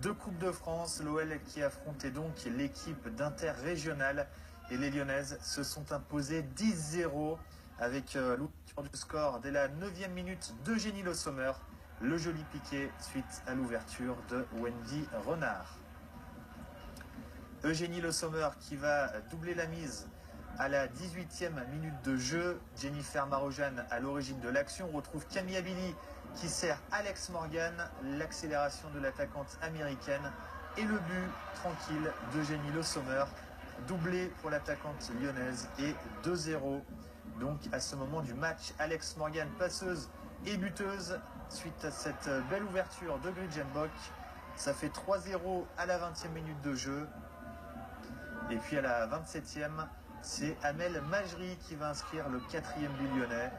de Coupe de France. L'OL qui affrontait donc l'équipe d'interrégional et les Lyonnaises se sont imposées 10-0 avec l'ouverture du score dès la 9e minute d'Eugénie Le Sommer. Le joli piqué suite à l'ouverture de Wendy Renard. Eugénie Le Sommer qui va doubler la mise à la 18e minute de jeu. Jennifer Marojane à l'origine de l'action. On retrouve Camille Abili qui sert Alex Morgan. L'accélération de l'attaquante américaine et le but tranquille d'Eugénie Le Sommer. Doublé pour l'attaquante lyonnaise et 2-0. Donc à ce moment du match, Alex Morgan passeuse et buteuse suite à cette belle ouverture de Grijenbok. Ça fait 3-0 à la 20e minute de jeu. Et puis à la 27e, c'est Amel Majri qui va inscrire le 4e but lyonnais.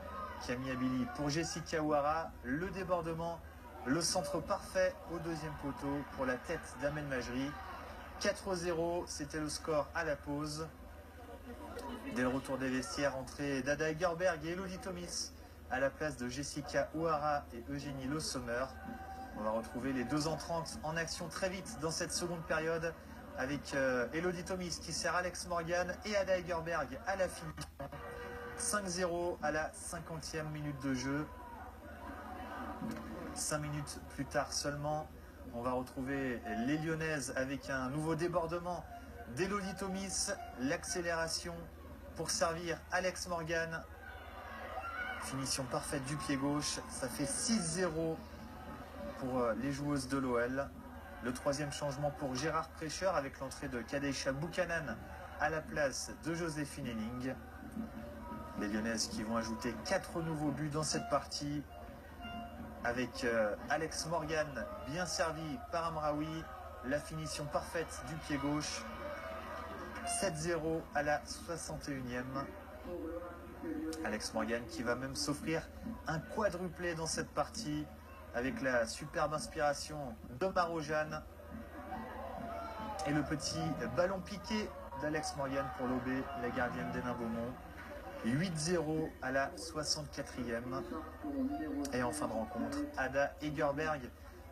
Camille Abili pour Jessica Ouara. Le débordement, le centre parfait au deuxième poteau pour la tête d'Amel Majri. 4-0, c'était le score à la pause. Dès le retour des vestiaires, entrée d'Ada Egerberg et Elodie Thomis à la place de Jessica Ouara et Eugénie Le Sommer. On va retrouver les deux entrantes en action très vite dans cette seconde période avec Elodie Thomis qui sert Alex Morgan et Ada Egerberg à la finition. 5-0 à la 50e minute de jeu. 5 minutes plus tard seulement, on va retrouver les Lyonnaises avec un nouveau débordement d'Elodie Thomis. L'accélération pour servir Alex Morgan. Finition parfaite du pied gauche. Ça fait 6-0 pour les joueuses de l'OL. Le troisième changement pour Gérard Prêcheur avec l'entrée de Kadesha Buchanan à la place de Joséphine Henning. Les Lyonnaises qui vont ajouter 4 nouveaux buts dans cette partie avec Alex Morgan bien servi par Amraoui. La finition parfaite du pied gauche. 7-0 à la 61e. Alex Morgan qui va même s'offrir un quadruplé dans cette partie avec la superbe inspiration de Marojane et le petit ballon piqué d'Alex Morgan pour l'OB, la gardienne d'Hénin Beaumont. 8-0 à la 64e. Et en fin de rencontre, Ada Egerberg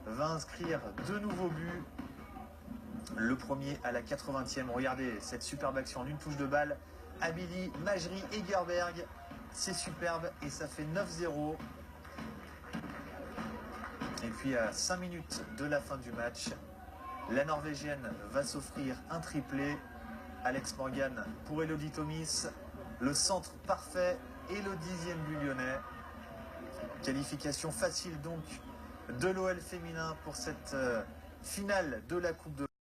va inscrire 2 nouveaux buts. Le premier à la 80e. Regardez cette superbe action en une touche de balle. Abili, Majri, Egerberg. C'est superbe et ça fait 9-0. Et puis à 5 minutes de la fin du match, la Norvégienne va s'offrir un triplé. Alex Morgan pour Elodie Thomis. Le centre parfait et le 10e but lyonnais. Qualification facile donc de l'OL féminin pour cette finale de la Coupe de